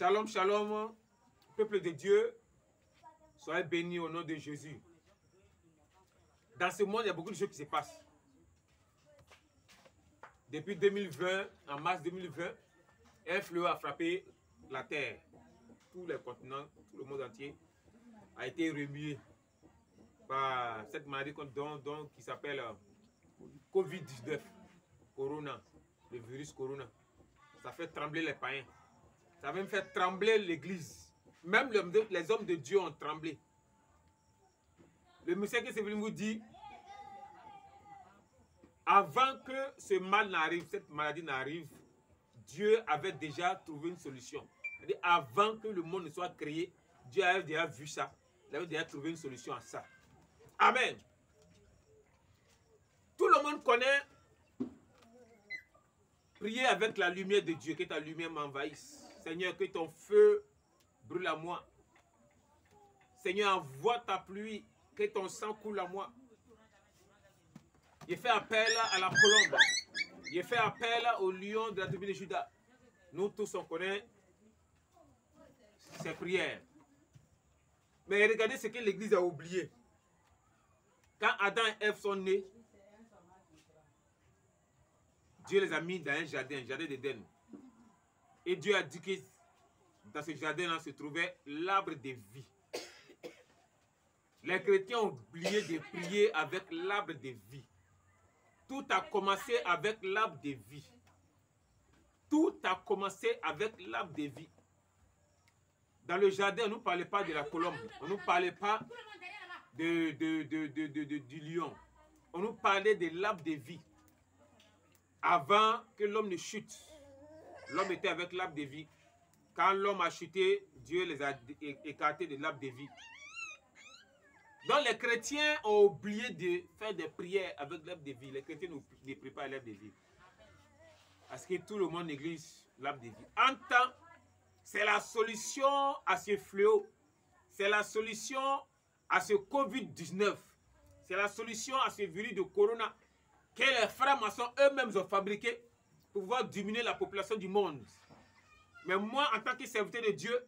Shalom, shalom, peuple de Dieu, soyez bénis au nom de Jésus. Dans ce monde, il y a beaucoup de choses qui se passent. Depuis 2020, en mars 2020, un fléau a frappé la terre. Tous les continents, tout le monde entier a été remué par cette maladie qui s'appelle Covid-19, Corona, le virus Corona. Ça fait trembler les païens. Ça a même fait trembler l'église. Même les hommes de Dieu ont tremblé. Le monsieur qui est venu vous dire, avant que ce mal n'arrive, cette maladie n'arrive, Dieu avait déjà trouvé une solution. C'est-à-dire, avant que le monde ne soit créé, Dieu avait déjà vu ça. Il avait déjà trouvé une solution à ça. Amen. Tout le monde connaît prier avec la lumière de Dieu, que ta lumière m'envahisse. Seigneur, que ton feu brûle à moi. Seigneur, envoie ta pluie, que ton sang coule à moi. Il fait appel à la colombe. Il fait appel au lion de la tribu de Juda. Nous tous, on connaît ces prières. Mais regardez ce que l'Église a oublié. Quand Adam et Ève sont nés, Dieu les a mis dans un jardin d'Éden. Et Dieu a dit que dans ce jardin-là se trouvait l'arbre de vie. Les chrétiens ont oublié de prier avec l'arbre de vie. Tout a commencé avec l'arbre de vie. Tout a commencé avec l'arbre de vie. Dans le jardin, on ne nous parlait pas de la colombe. On ne nous parlait pas du lion. On nous parlait de l'arbre de vie. Avant que l'homme ne chute, l'homme était avec l'arbre de vie. Quand l'homme a chuté, Dieu les a écartés de l'arbre de vie. Donc les chrétiens ont oublié de faire des prières avec l'arbre de vie. Les chrétiens ne prient pas l'arbre de vie. Parce que tout le monde néglige l'arbre de vie. En temps, c'est la solution à ce fléau. C'est la solution à ce Covid-19. C'est la solution à ce virus de Corona que les frères maçons eux-mêmes ont fabriqué pour pouvoir diminuer la population du monde. Mais moi, en tant que serviteur de Dieu,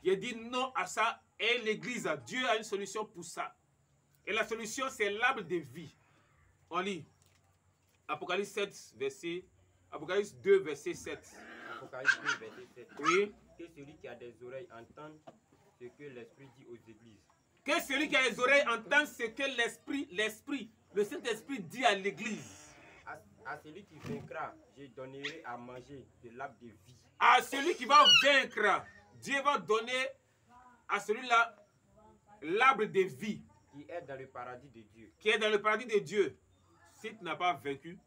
j'ai dit non à ça. Et l'Église, Dieu a une solution pour ça. Et la solution, c'est l'arbre de vie. On lit Apocalypse 7, Apocalypse 2, verset 7. Apocalypse 2, verset 7. Oui. Que celui qui a des oreilles entende ce que l'Esprit dit aux églises. Que celui qui a les oreilles entende ce que le Saint-Esprit dit à l'Église. À celui qui vaincra, je donnerai à manger de l'arbre de vie. À celui qui va vaincre, Dieu va donner à celui-là l'arbre de vie. Qui est dans le paradis de Dieu. Qui est dans le paradis de Dieu. Si tu n'as pas vaincu,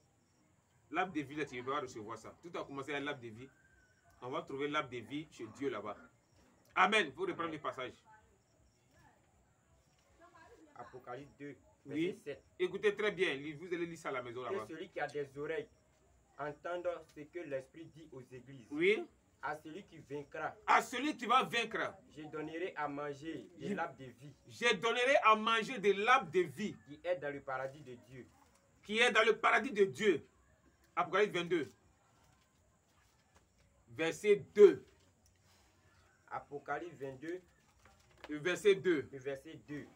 l'arbre de vie, là, tu vas recevoir ça. Tout a commencé à l'arbre de vie. On va trouver l'arbre de vie chez Dieu là-bas. Amen. Il faut reprendre le passage. Apocalypse 2, verset Oui. 7. Écoutez très bien. Vous allez lire ça à la maison là-bas. Que celui qui a des oreilles entende ce que l'Esprit dit aux églises. Oui. À celui qui vaincra, À celui qui va vaincre, je donnerai à manger de l'arbre de vie. je donnerai à manger de l'arbre de vie. Qui est dans le paradis de Dieu. Qui est dans le paradis de Dieu. Apocalypse 22. Verset 2. Apocalypse 22, Verset 2. verset 2.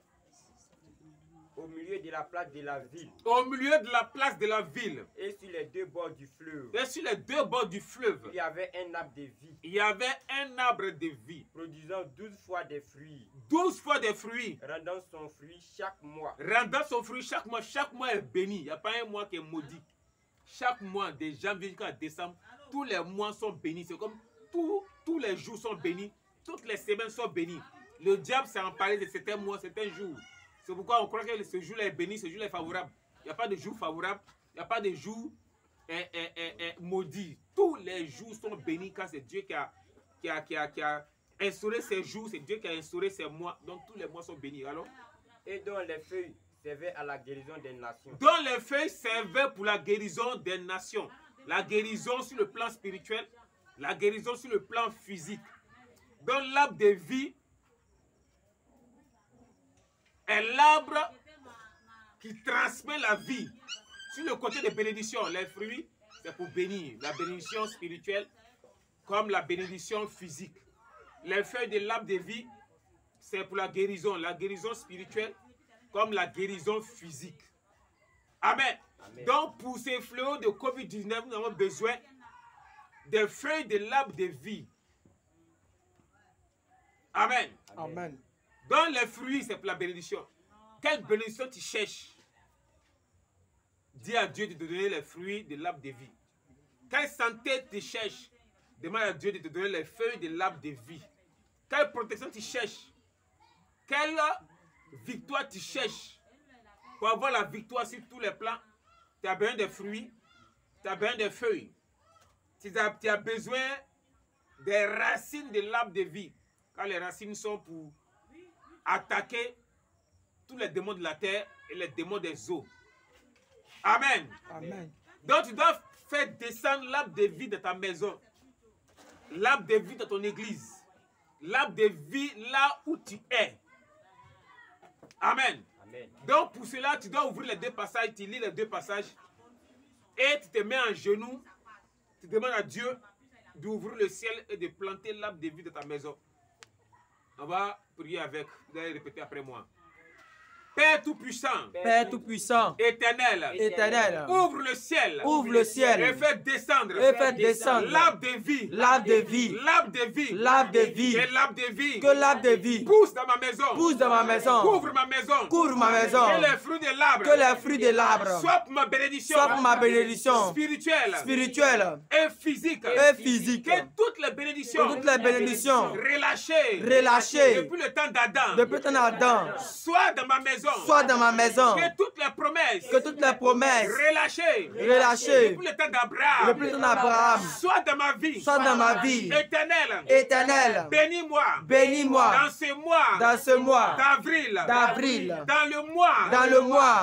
Au milieu de la place de la ville. Au milieu de la place de la ville. Et sur les deux bords du fleuve. Et sur les deux bords du fleuve. Il y avait un arbre de vie. Il y avait un arbre de vie. Produisant 12 fois des fruits. 12 fois des fruits. Rendant son fruit chaque mois. Rendant son fruit chaque mois. Chaque mois est béni. Il n'y a pas un mois qui est maudit. Chaque mois, de janvier jusqu'à décembre, tous les mois sont bénis. C'est comme tous les jours sont bénis. Toutes les semaines sont bénies. Le diable s'est emparé de certains mois, certains jours. C'est pourquoi on croit que ce jour-là est béni, ce jour-là est favorable. Il n'y a pas de jour favorable. Il n'y a pas de jour maudit. Tous les jours sont bénis car c'est Dieu qui a instauré ces jours. C'est Dieu qui a instauré ces mois. Donc tous les mois sont bénis. Alors, Et dont les feuilles servaient à la guérison des nations. dont les feuilles servaient pour la guérison des nations. La guérison sur le plan spirituel. La guérison sur le plan physique. Donc l'arbre de vie est l'arbre qui transmet la vie. Sur le côté des bénédictions, les fruits, c'est pour bénir. La bénédiction spirituelle comme la bénédiction physique. Les feuilles de l'arbre de vie, c'est pour la guérison spirituelle comme la guérison physique. Amen. Amen. Donc, pour ces fléaux de COVID-19, nous avons besoin des feuilles de l'arbre de vie. Amen. Amen. Dans les fruits, c'est pour la bénédiction. Quelle bénédiction tu cherches? Dis à Dieu de te donner les fruits de l'arbre de vie. Quelle santé tu cherches? Demande à Dieu de te donner les feuilles de l'arbre de vie. Quelle protection tu cherches? Quelle victoire tu cherches? Pour avoir la victoire sur tous les plans, tu as besoin de fruits, tu as besoin de feuilles. Tu as besoin des racines de l'arbre de vie. Car les racines sont pour attaquer tous les démons de la terre et les démons des eaux. Amen. Amen. Donc tu dois faire descendre l'arbre de vie de ta maison. L'arbre de vie de ton église. L'arbre de vie là où tu es. Amen. Amen. Donc pour cela, tu dois ouvrir les deux passages, tu lis les deux passages et tu te mets en genoux. Tu demandes à Dieu d'ouvrir le ciel et de planter l'arbre de vie de ta maison. On va prier avec. Vous allez répéter après moi. Père Tout-Puissant, Père Tout-Puissant, Éternel, Éternel, ouvre le ciel ouvre le et ciel fais descendre et fais descendre l'arbre de vie, l'arbre de vie, l'arbre de vie, l'arbre de vie, que l'arbre de vie que l'arbre de vie pousse dans ma maison, pousse dans ma maison, couvre ma maison, couvre ma maison, que les fruits de l'arbre, que les fruits de l'arbre soient pour ma bénédiction, soient pour ma bénédiction spirituelle, spirituelle et physique, et physique, que toutes les bénédictions, que toutes les bénédictions relâchées depuis le temps d'Adam, depuis le temps d'Adam soient dans ma maison, soient dans ma maison, que toutes les promesses relâchées depuis le temps d'Abraham, depuis le temps d'Abraham soient dans ma vie, soient dans ma vie. Éternel, Éternel, bénis-moi bénis-moi dans ce mois d'avril, dans le mois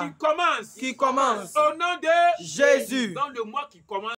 qui commence au nom de Jésus. dans le mois qui commence